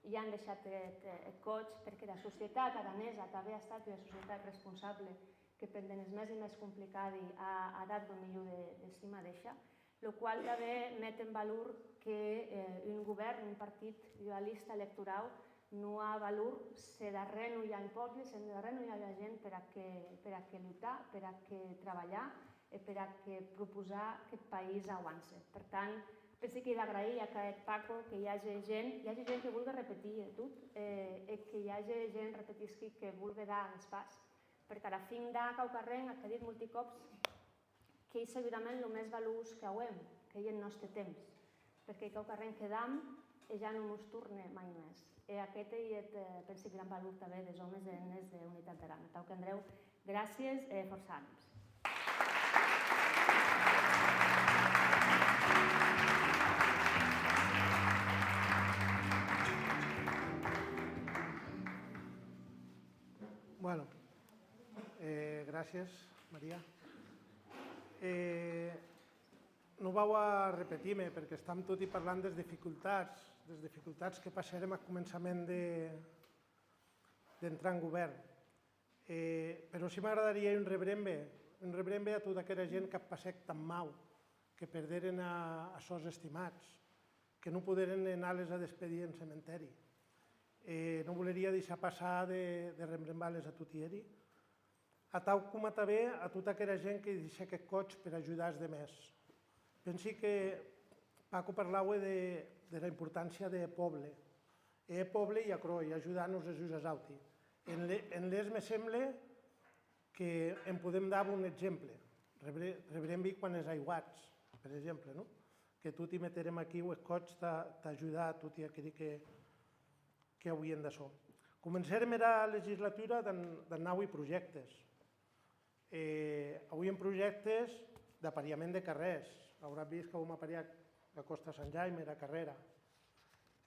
ja han deixat el coig, perquè la societat aranesa també ha estat una societat responsable que per les més i més complicades ha dat el millor de si mateixa, el qual també met en valor que un govern, un partit dualista electoral, no ha valor si darrere no hi ha poble, si darrere no hi ha gent per a que lluitar, per a que treballar i per a que proposar que el país avanci. Per tant, penso que he d'agrair a aquest Paco que hi hagi gent que vulgui repetir tot i que hi hagi gent, repetisqui, que vulgui dar els pas. Perquè a la fin de Caucarrenc, que he dit molts cops, que és segurament el més valuós que hem, que és el nostre temps. Perquè Caucarrenc quedam i ja no ens torna mai més. I aquest és, penso, el gran valor també dels homes i dones d'Unitat d'Aran. Tau que Andreu, gràcies i força ànims. Bueno, gràcies, Maria. No vau a repetir-me perquè estem tot i parlant de les dificultats que passarem al començament d'entrar en govern. Però sí m'agradaria un rebrembe a tota aquella gent que passec tan mal, que perderen a sos estimats, que no poderen anar-les a despedir en cementeri. No voleria deixar passar de remembrar-les a totieri. A tau com a també a tota aquella gent que deixa aquest coig per ajudar els demés. Pensi que Paco parlava de la importància de poble. Poble i acroi, ajudar-nos els uns als altres. En l'és me sembla que en podem dar un exemple. Rebrem-hi quan els aiguats, per exemple, no? Que tot hi meterem aquí o el coig t'ajudar a tot i aquell que hauríem de ser. Començarem la legislatura d'anar-hi projectes. Avui en projectes d'aparellament de carrers. Hauràs vist que vam aparellar a Costa Sant Jaime, a Carrera.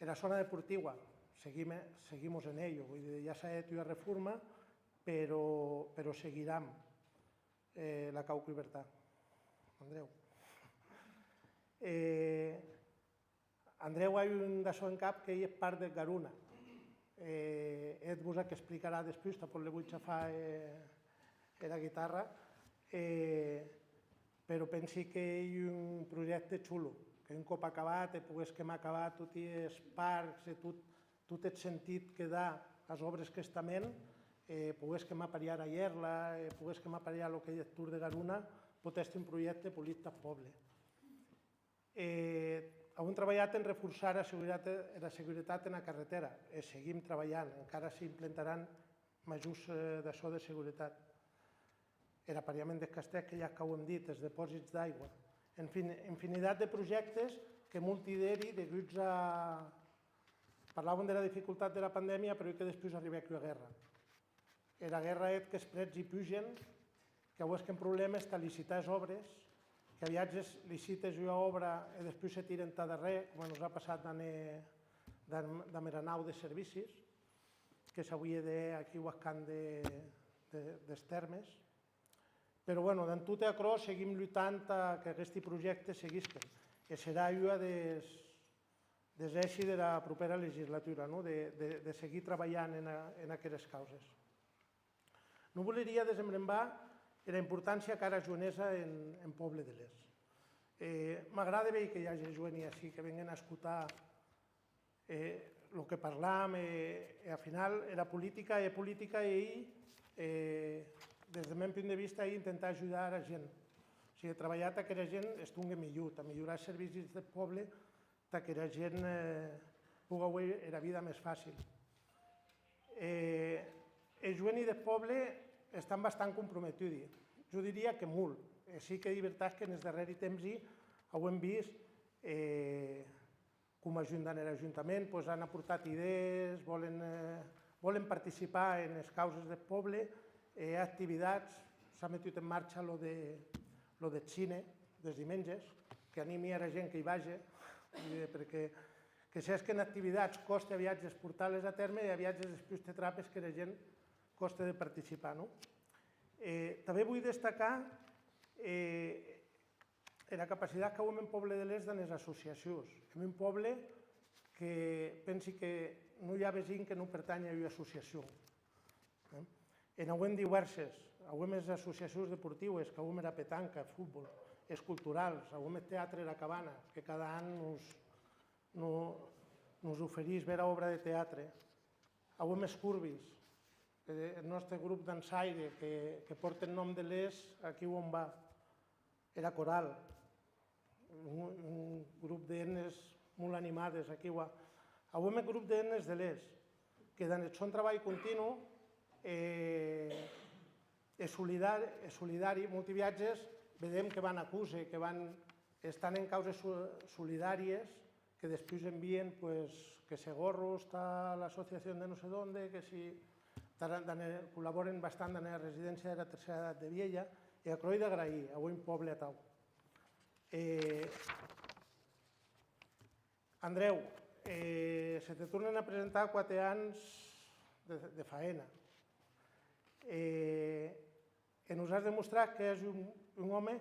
En la zona deportiva, seguimos en ello. Ja s'ha hecho una reforma, però seguirem la Cauca Llibertat. Andreu. Andreu ha un d'això en cap que ell és part de Garuna. Ell vos que explicarà després, tampoc li vull xafar la guitarra, però pensi que hi ha un projecte xulo, que un cop acabat, poguéssim acabar tots els parcs, tot el sentit que dà les obres que estamen, poguéssim aparellar a Llerla, poguéssim aparellar el que és el Tour de Garuna, pot ser un projecte polític del poble. Hem treballat en reforçar la seguretat en la carretera, seguim treballant, encara s'implantaran majors d'això de seguretat. L'aparellament dels castells, que ja que ho hem dit, els dipòsits d'aigua, en fi, infinitat de projectes que multideri deguts a... Parlàvem de la dificultat de la pandèmia, però que després arriba aquí la guerra. La guerra és que els prets hi pugen, que avui és que un problema és licitar les obres, que aviat licites una obra i després se tiren a darrere, com ens ha passat de Meranau de servicis, que s'hauria d'aquí al camp dels termes. Però, bueno, d'en tot això seguim lluitant que aquest projecte seguisquen, que serà una dels eixos de la propera legislatura, de seguir treballant en aquestes causes. No voleria desembrembar la importància que ara joanesa en Poble de l'Est. M'agrada veure que hi hagi joani així, que venguen a escoltar el que parlam, al final la política i des del meu punt de vista, intentar ajudar la gent. O sigui, treballar perquè la gent estigui millor, a millorar els servicis del poble, perquè la gent pugui fer la vida més fàcil. Els joves del poble estan bastant comprometuts, jo diria que molt. Sí que és veritat que en els darrers temps ho hem vist com ajunten l'Ajuntament, han aportat idees, volen participar en les causes del poble, activitats, s'ha metut en marxa el del cine dels diumenges, que animi a la gent que hi vagi, perquè que saps que en activitats costa a viatges portar-les a terme i a viatges després te trapes que la gent costa de participar. També vull destacar la capacitat que hem en Poble de l'Est de les associacions. En un poble que pensi que no hi ha veïn que no pertany a una associació. En hem diverses, hem les associacions deportives, que hem la petanca, futbol, els culturals, hem el teatre La Cabana, que cada any ens ofereix veure obra de teatre. Hem els Curbis, el nostre grup dansaire, que porta el nom de l'Est aquí on va. Era coral, un grup d'enes molt animades aquí. Hem el grup d'enes de l'Est, que en el seu treball continu és solidari. Molts viatges vedem que van a CUSE, que estan en causes solidàries, que després envien que Segorro està a l'associació de no sé d'on, que col·laboren bastant en la residència de la tercera edat de Viella, i a Croi d'agrair, avui un poble a tau. Andreu, se te tornen a presentar 4 anys de faena. Ens has demostrat que és un home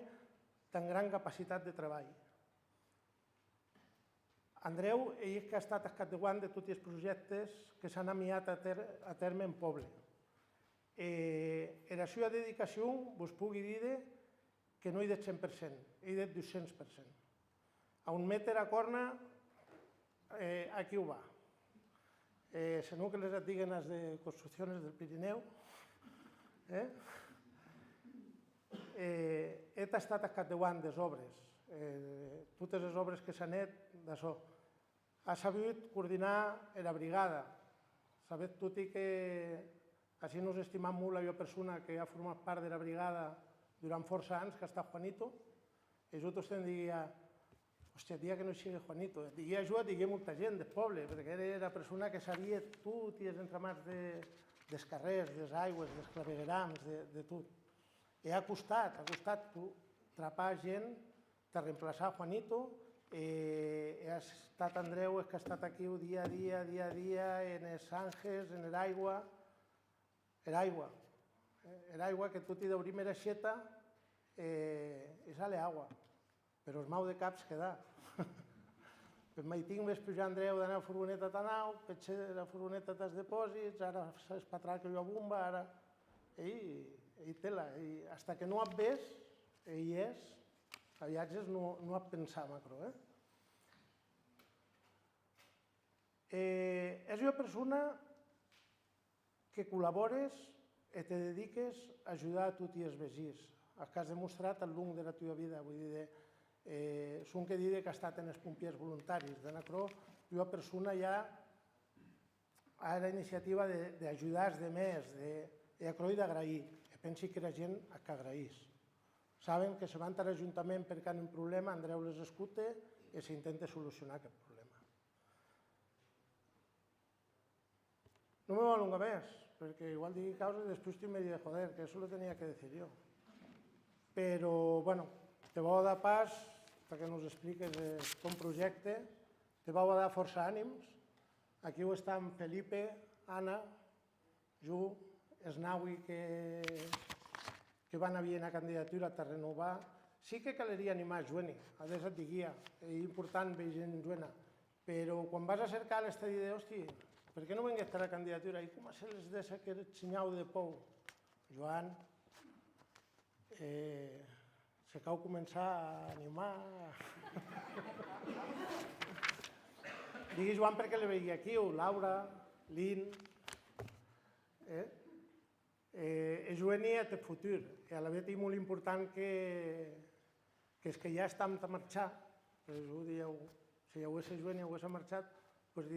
amb gran capacitat de treball. Andreu és que ha estat al capdavant de tots els projectes que s'han amiat a terme en poble. En la seva dedicació vos pugui dir que no he dit 100%, he dit 200%. A un metre a corna, aquí ho va. Segur que les et diguen les de construccions del Pirineu. He tastat a Cateuant les obres, totes les obres que s'han fet d'això. Ha sabut coordinar la brigada. Sabeu tot i que així nos estimam molt la persona que ha format part de la brigada durant força anys, que ha estat Juanito, i jo tots em diria, hòstia, dia que no sigui Juanito, diguia jo, diguia molta gent del poble, perquè era la persona que sabia tot i els entramats dels carrers, des aigües, dels claveguerams, de tot. I ha costat trapar gent per reemplaçar Juanito, i ha estat Andreu, que ha estat aquí dia a dia, en els àngels, en l'aigua, l'aigua que tot i d'obrir l'aixeta i sale agua, però el mau de caps queda. Mai tinc més pujar Andreu d'anar a furgoneta t'anau, petxe de la furgoneta t'has depòsits, ara es patrà que jo a bomba, ara... Ell tela, fins que no et ves, ell és, a viatges no et pensar macro. És una persona que col·labores i te dediques a ajudar a tots els veïns, el que has demostrat al llarg de la teva vida. Vull dir, som que diré que ha estat en els pompiers voluntaris de Nacró, una persona ja a la iniciativa d'ajudar els altres, i d'agrair. Pensi que la gent que agraís. Saben que se van a l'Ajuntament perquè han un problema, Andreu les escuta i s'intenta solucionar aquest problema. No me voy a alongar més, perquè igual digui causa i després estic medio de joder, que eso lo tenía que decir yo. Però, bueno, te voy a dar pas perquè nos expliques ton projecte, te voy a dar força ànims. Aquí ho estan Felipe, Anna, Ju, Esnaui, que van haver una candidatura a renovar. Sí que caleria animar Joani, a des et diguia, és important veure gent Joana, però quan vas a cercar l'estadi de, hosti, per què no vengués a la candidatura? I com a ser les de aquest senyau de pou? Joan, se cau començar a animar. Digui Joan perquè le veia aquí, o Laura, Lin... Joani té futur, i a la vegada és molt important que els que ja estan a marxar, si ja ho és Joani, ho és marxat, doncs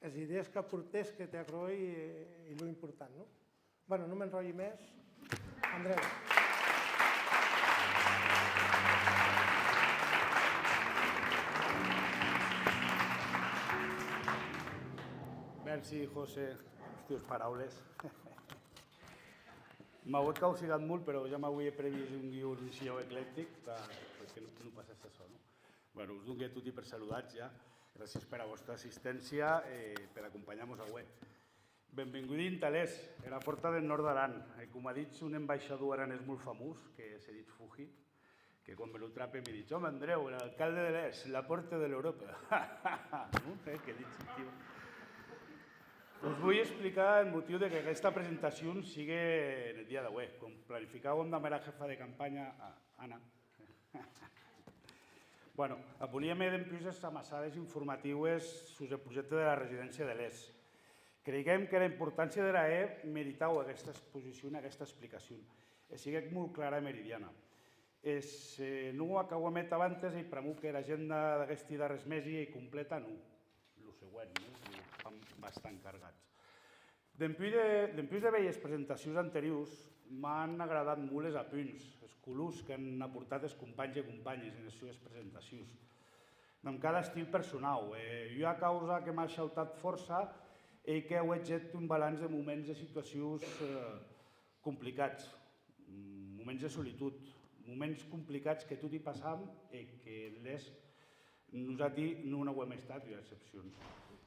les idees que aportés que té a Croi i lo important. Bueno, no m'enrotlli més. Andreu. Merci, José, les teves paraules. M'ha causigat molt, però ja m'havia previst un guió eclèctic perquè no passés això. Bé, us dono a tots per saludats ja. Gràcies per la vostra assistència i per acompanyar-nos avui. Benvinguts a l'Es, a la porta del nord d'Aran. Com ha dit un ambaixador aranès molt famós, que s'ha dit Fuji, que quan me lo trape m'ha dit, home, Andreu, l'alcalde de l'Es, la porta de l'Europa. Que dit, tio. Us vull explicar el motiu que aquesta presentació sigui en el dia d'avui. Com planificàvem amb la jefa de campanya, Anna, volíem d'empreses amassades informatives sobre el projecte de la residència de l'ES. Creiem que la importància de l'EE meritava aquesta exposició, aquesta explicació. Sigui molt clara i meridiana. No ho acabo de abans i premu que l'agenda d'aquesta de res més i completa no. El següent, estan bastant cargats. Després de velles presentacions anteriors, m'han agradat molt els apunts, els colors que han aportat els companys i companyes en les seves presentacions, amb cada estil personal. Jo, a causa que m'ha xautat força, he que he fet un balanç de moments de situacions complicats, moments de solitud, moments complicats que tot hi passam i que nosaltres no ho hem estat, hi ha excepcions.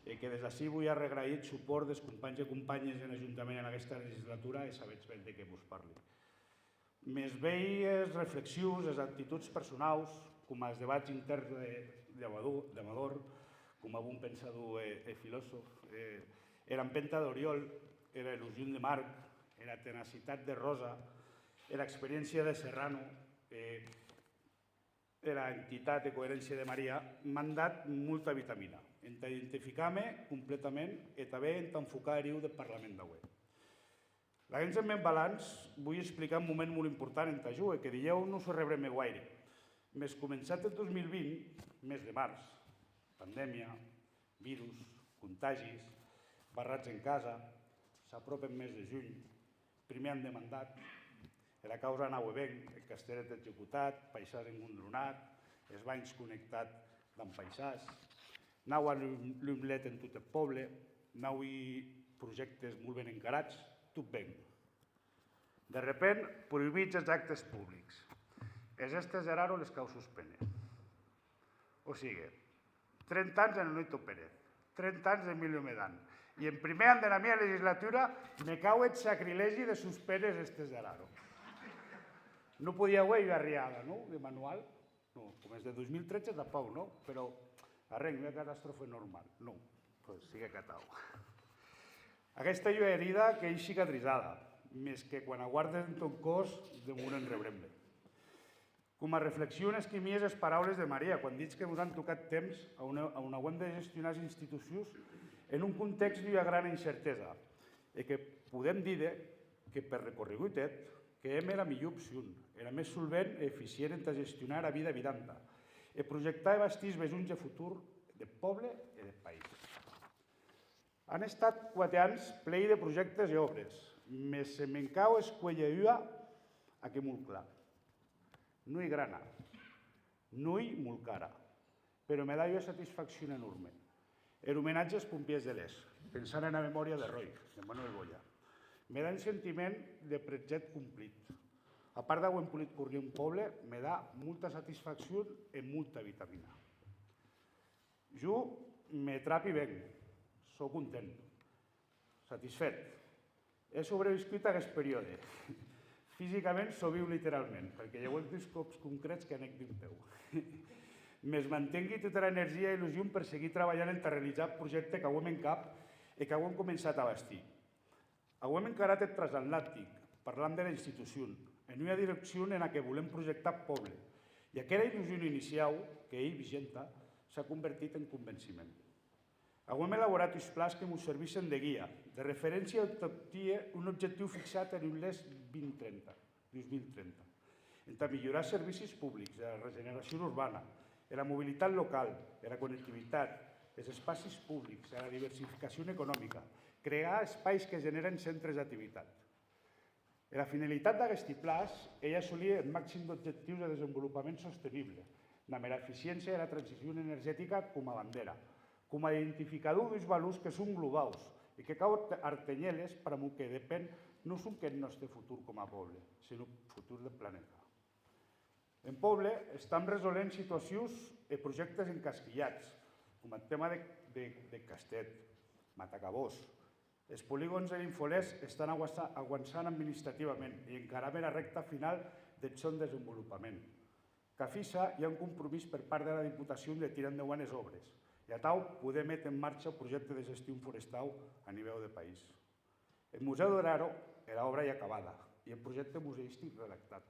Que des d'ací vull agrair el suport dels companys i companyes en l'Ajuntament en aquesta legislatura i saber ben de què vos parli. Més velles reflexions, les actituds personals, com els debats interns d'Amador, com a bon pensador i filòsof, l'empenta d'Oriol, la il·lusió de Marc, la tenacitat de Rosa, l'experiència de Serrano, la entitat de Coherència de Maria, m'han dat molta vitamina. Enta identificar-me completament i també enta enfocar-ho del Parlament d'avui. L'agència en balanç vull explicar un moment molt important en tajú, que dieu no s'ho rebrem guaire. Més començat el 2020, mes de març, pandèmia, virus, contagis, barrats en casa, s'apropen mes de juny, primer han demandat, la causa anava bé, el castellet executat, paisàs engondronat, els banys connectats d'en paisàs, anau a l'omelet en tot el poble, anau i projectes molt ben encarats, tot bé. De repent, prohibits els actes públics. Els estes d'Araro les cau suspenen. O sigui, 30 anys en Noito Pérez, 30 anys d'Emilio Medan, i en primer any de la meva legislatura me cau el sacrilegi de suspendre els estes d'Araro. No podia haver arriada, no?, de manual. No, com és de 2013 tampoc, no? Però arrenc, una catàstrofe normal. No, doncs sigue catau. Aquesta herida que és cicatrizada, més que quan aguardes en ton cos, de molt en rebrem bé. Com a reflexió en esquimies les paraules de Maria, quan dius que ens han tocat temps on hem de gestionar les institucions en un context d'una gran incertesa, i que podem dir que per recorregut que hem era millor opció, era més solvent i eficient en gestionar la vida habitanta i projectar i bastir els besuns de futur del poble i del país. Han estat 4 anys plei de projectes i obres, més se m'encau esquelleua a que molt clar. No hi grana, no hi molt cara, però me da una satisfacció enorme. El homenatge als pompiers de l'Est, pensant en la memòria de Roy, de Manuel Boya. Me da un sentiment de projecte complit. A part d'haver pogut cobrir un poble, me da molta satisfacció i molta vitamina. Jo me trapi ben, sóc content, satisfet. He sobreviscut a aquest període. Físicament s'ho viu literalment, perquè hi ha uns cops concrets que anec d'un peu. Me's mantengui tota l'energia i il·lusió per seguir treballant en realitzar el projecte que hem en cap i que hem començat a bastir. Hem encarat el transatlàntic, parlant de la institució, en una direcció en la que volem projectar el poble. I aquella il·lusió inicial, que ell vigenta, s'ha convertit en convenciment. Hem elaborat uns plans que ens serveixen de guia, de referència a un objectiu fixat en l'ES 2030, en millorar els servicis públics, la regeneració urbana, la mobilitat local, la connectivitat, els espais públics, la diversificació econòmica, crear espais que generen centres d'activitat. La finalitat d'aquest pla és assolir el màxim d'objectius de desenvolupament sostenible, amb l'eficiència i la transició energètica com a bandera, com a identificador dels valors que són globals i que cal artenyar-les per a que depèn no són que el nostre futur com a poble, sinó el futur del planeta. En poble estem resolent situacions i projectes encasquillats, com el tema de Castet, Matacabós. Els polígons de l'Infolès estan avançant administrativament i encara la recta final del seu desenvolupament. Que a FISA hi ha un compromís per part de la Diputació de tirar endavant les obres i a tal poder metre en marxa el projecte de gestió forestal a nivell de país. El Museu d'Araro era obra ja acabada i el projecte museístic redactat.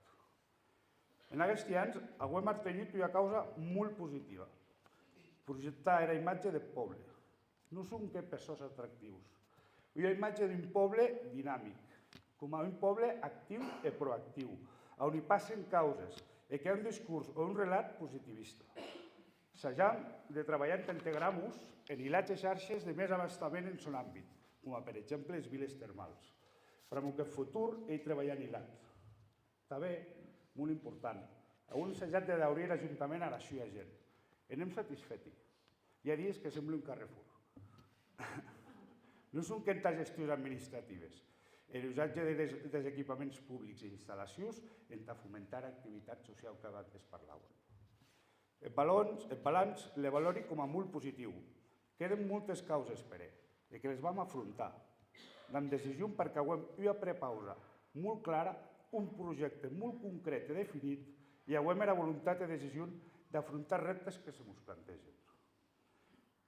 En aquests anys hem mantingut una causa molt positiva, projectar la imatge del poble. No són que pesos atractius, una imatge d'un poble dinàmic, com a un poble actiu i proactiu, on hi passen causes i que hi ha un discurs o un relat positivista. S'hagam de treballar en integrar-nos en hilats i xarxes de més abastament en son àmbit, com per exemple les viles termals, per a que el futur hi treballar en hilat. També, molt important, hem ensajat de daurir l'Ajuntament a la seva gent. Anem satisfets. Hi ha dies que sembla un Carrefour. No són quantes gestions administratives. L'usatge dels equipaments públics i instal·lacions hem de fomentar l'activitat social que abans parlàvem. El balanç el valori com a molt positiu. Queden moltes causes per ell, i que les vam afrontar. Amb decisió perquè hem una prepausa molt clara, un projecte molt concret i definit, i hem la voluntat i decisió d'afrontar reptes que se ens plantegen.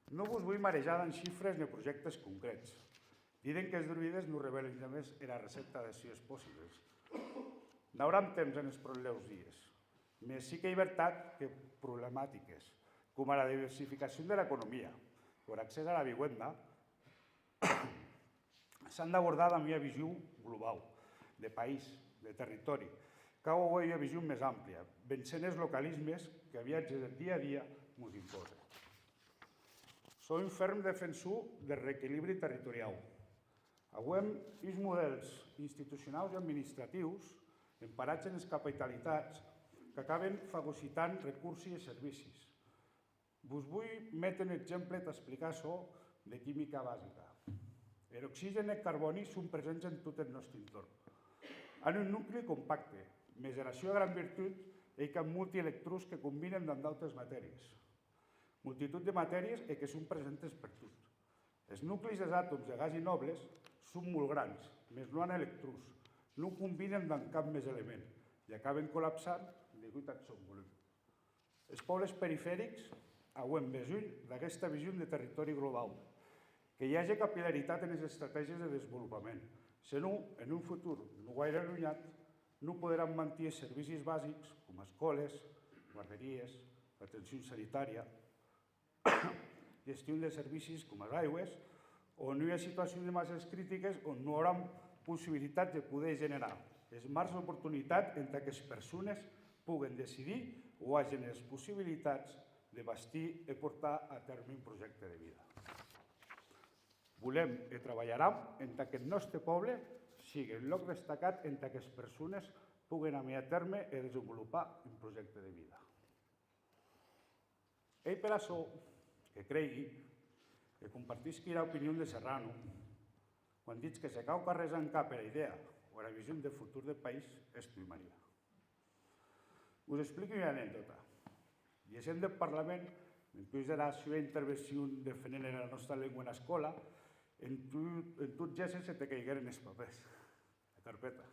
No vos vull marejar en xifres ni projectes concrets. Diuen que els druides no revelen només la recepta de si és possible. N'haurem temps en els pròxims dies. Més sí que hi ha veritat que problemàtiques, com la diversificació de l'economia o l'accés a la vivenda, s'han d'abordar amb una visió global, de país, de territori, que avui una visió més àmplia, vencent els localismes que viatges del dia a dia ens imposen. Soc un ferm defensor del reequilibri territorial. Avui hem vist models institucionals i administratius emparats en les capitalitats que acaben fagocitant recursos i servicis. Vos vull metre un exemple d'explicar això de química bàsica. L'oxigen i el carboni són presents en tot el nostre entorn. En un nucli compacte, més la seva gran virtut és que hi ha multielectrons que combinen amb d'altres matèries. Multitud de matèries que són presents per tot. Els nuclis dels àtoms de gas i nobles són molt grans, més no han electrons, no combinen amb cap més element i acaben col·lapsant degut al seu volum. Els pobles perifèrics avui més lluny d'aquesta visió de territori global, que hi hagi capil·laritat en les estratègies de desenvolupament. Si no, en un futur no gaire allunyat, no podran mantenir servicis bàsics com escoles, guarderies, atenció sanitària, gestió de servicis com les aigües, on hi ha situacions de masses crítiques on no hi haurà possibilitat de poder generar els marcs d'oportunitat entre que les persones puguen decidir o hagin les possibilitats de bastir i portar a terme un projecte de vida. Volem i treballarem perquè el nostre poble sigui un lloc destacat en què les persones puguen anar a terme i desenvolupar un projecte de vida. I per això, que cregui, que compartisqui l'opinió de Serrano, quan dic que se cau carrers en cap per la idea o la visió de futur del país, és tu i Maria. Us explico una anècdota. Llegint del Parlament, després de la seva intervenció defendent la nostra llengua en l'escola, en tot gesses se te caigueren els papers, la carpeta.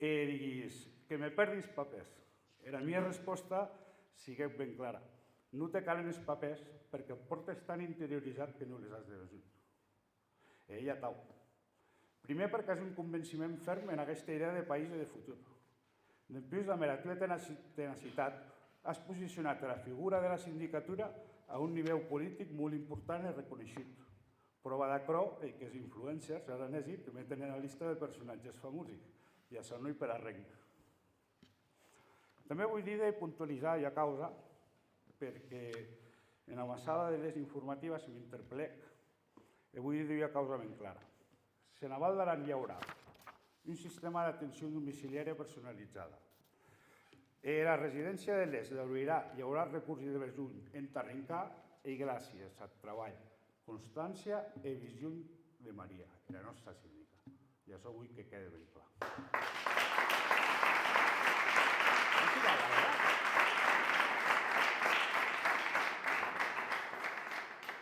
I diguis, que me perdis papers. La meva resposta sigui ben clara. No te calen els papers perquè el portes tan interioritzat que no les has de llegir. Ella tau. Primer perquè és un convenciment ferm en aquesta idea de país i de futur. Després, amb la teva tenacitat, has posicionat la figura de la sindicatura a un nivell polític molt important i reconeixut. Prova d'accrò que els influencers, ara n'he dit, també tenen la llista de personatges famosos, i això no hi per arrenc. També vull dir de puntualitzar i a causa, perquè en la massada de les informatives m'interpel·lec, i vull dir una causa ben clara. Se Naval d'Aran hi haurà un sistema d'atenció domiciliària personalitzada. La residència de l'Est d'Albirà hi haurà recurs i de Besull en Tarrincà i gràcies al treball, constància i visió de Maria, la nostra síndica. I això vull que quedi ben clar.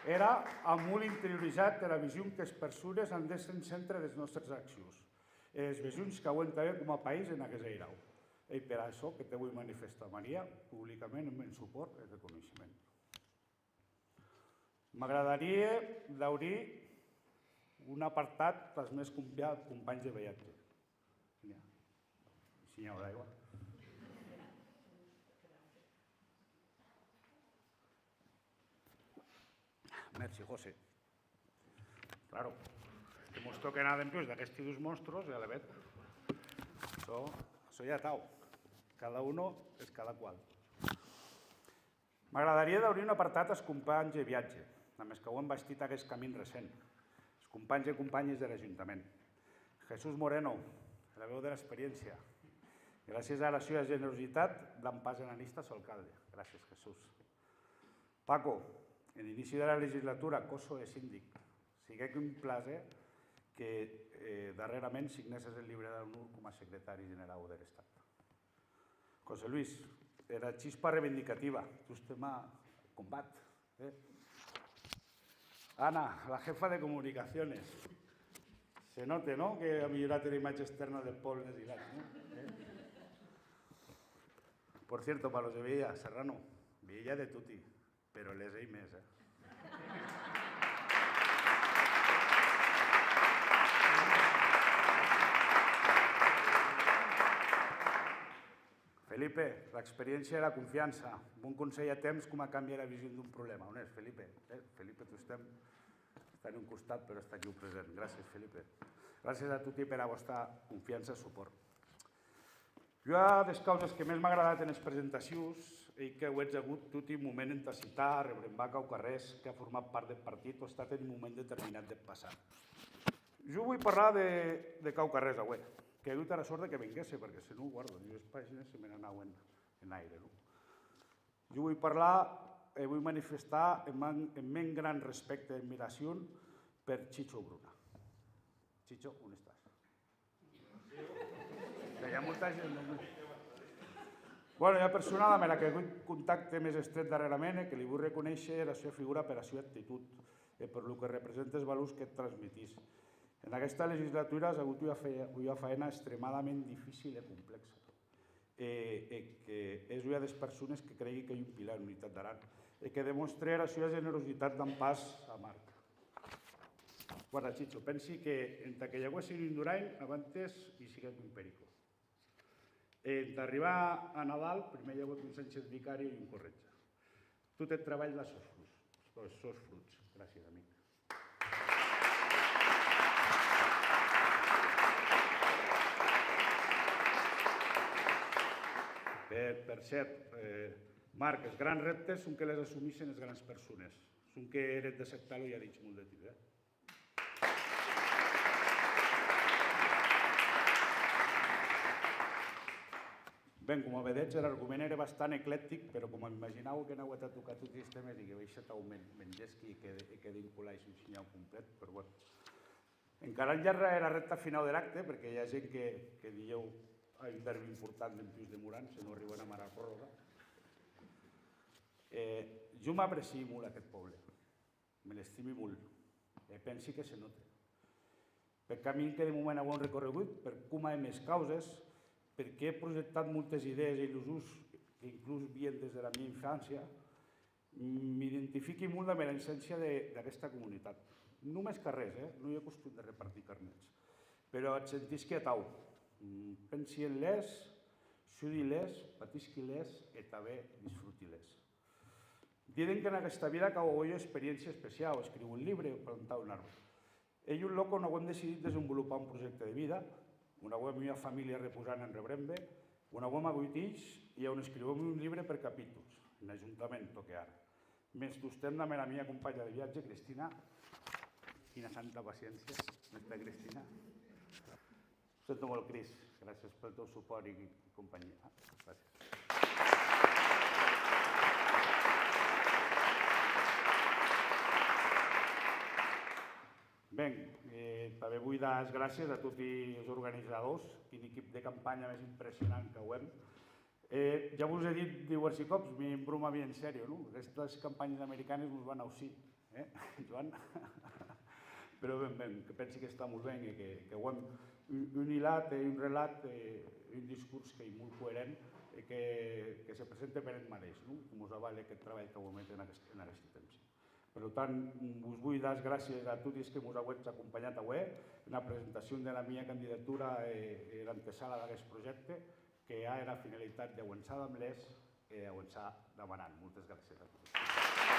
Era molt interioritzat de la visió que les persones han de ser en centre de les nostres accions. Els visions que avui també com a país en aquest airau. I per això que te vull manifestar, Maria, públicament en suport i reconeixement. M'agradaria d'obrir un apartat dels meus companys de viatge. Si n'hi haurà aigua. Merci, José. Claro, que mos toca anar després d'aquests dos monstruos, ja l'he vet. Això ja tau. Cada uno és cada qual. M'agradaria d'obrir un apartat als companys de viatge, amb els que ho han bastit aquest camí recent, els companys i companyes de l'Ajuntament. Jesús Moreno, la veu de l'experiència. Gràcies a la seva generositat, dan pas en la llista a alcalde. Gràcies, Jesús. Paco, en l'inici de la legislatura, coso de síndic. Sigui que un plaer que darrerament signesses el llibre d'honor com a secretari general de l'Estat. José Luis, era xispa reivindicativa, tu estem a combat. Ana, la jefa de comunicaciones. Se note, ¿no?, que ha millorat la imatge externa del poble de Gilat, ¿no? Por cierto, para los de Villa, Serrano, Villa de tutti, pero les hay més, Felip, Felipe, l'experiència i la confiança. Bon consell a temps com a canviar la visió d'un problema. On és, Felipe? Felipe, tu està en un costat, però està aquí present. Gràcies, Felipe. Gràcies a tutti per la vostra confiança i suport. Jo, les causes que més m'ha agradat en les presentacions és que ho ets hagut tot i un moment en citar, rebrembar Caucarrés, que ha format part del partit o ha estat en un moment determinat del passat. Jo vull parlar de Caucarrés avui, que he hagut la sort que vingués, perquè si no, guarda, les pàgines se me n'anaven en aire. Jo vull parlar, vull manifestar el meu gran respecte i admiració per Chicho Bruna. Chicho, on estàs? Que hi ha molta gent. Bueno, hi ha persona amb la que he hagut contacte més estret darrerament, que li vull reconèixer la seva figura per la seva actitud, per el que representa els valors que et transmetís. En aquesta legislatura ha hagut una feina extremadament difícil i complexa. Que és una de les persones que cregui que hi ha un pilar d'unitat d'Aran i que demostra la seva generositat d'en pas a Marc. Guarda, Chicho, pensi que entre que hi hagués un Indurain, abans hi sigués un Perico. Entre arribar a Nadal, primer hi ha hagut un Sánchez Vicari i un Corretja. Tot el treball de sos fruits. Gràcies, amic. Per cert, Marc, els grans reptes són que les assumeixen les grans persones. Són que eres de sectar-lo i ha dit molt de ti. Bé, com a vedeig, l'argument era bastant eclèctic, però com imagineu que no heu de tocar tots els temes i que veig que mengesqui i que vincular un senyal complet, però bé. Encarant ja la recta final de l'acte, perquè hi ha gent que dieu un verb important d'en Pius de Morant, si no arriben a mar a pròrroga. Jo m'aprecio molt aquest poble, me l'estimi molt, pensi que se nota. Perquè a mi que de moment hi ha un recorregut per com hi ha més causes, perquè he projectat moltes idees i il·lusions que inclús vien des de la meva infància, m'identifiqui molt amb l'essència d'aquesta comunitat. Només carrers, no hi ha costum de repartir carnets, però et sentisqui a tau. Pensi en les, sudi-les, patisqui-les i també disfruti-les. Diuen que en aquesta vida cau una experiència especial, escriu un llibre o plantar un arbre. Ell un loco no hem decidit desenvolupar un projecte de vida, una bona meva família reposant en Rebrembe, una bona 8 fills i on escrivim un llibre per capítols, en l'Ajuntament, que ara. Més d'ustem amb la meva companya de viatge, Cristina. Quina santa paciència, nostra Cristina. Ho sento molt, Cris. Gràcies pel teu suport i companyia. Gràcies. Bé, també vull dar les gràcies a tots els organitzadors, quin equip de campanya més impressionant que ho hem. Ja vos he dit diversos cops, m'embroma bien en sèrio, no? Aquestes campanyes americanes ens van auxir, Joan? Però ben, que pensi que està molt bé, que ho hem un hilat, un relat, un discurs que és molt coherent i que se presenta per ell mateix, com us avala aquest treball que ho hem fet en aquest temps. Per tant, us vull dar les gràcies a tots els que ens heu acompanyat avui en la presentació de la meva candidatura i l'antesala d'aquest projecte, que ha la finalitat d'avançar amb l'ES i d'avançar demanant. Moltes gràcies a tots.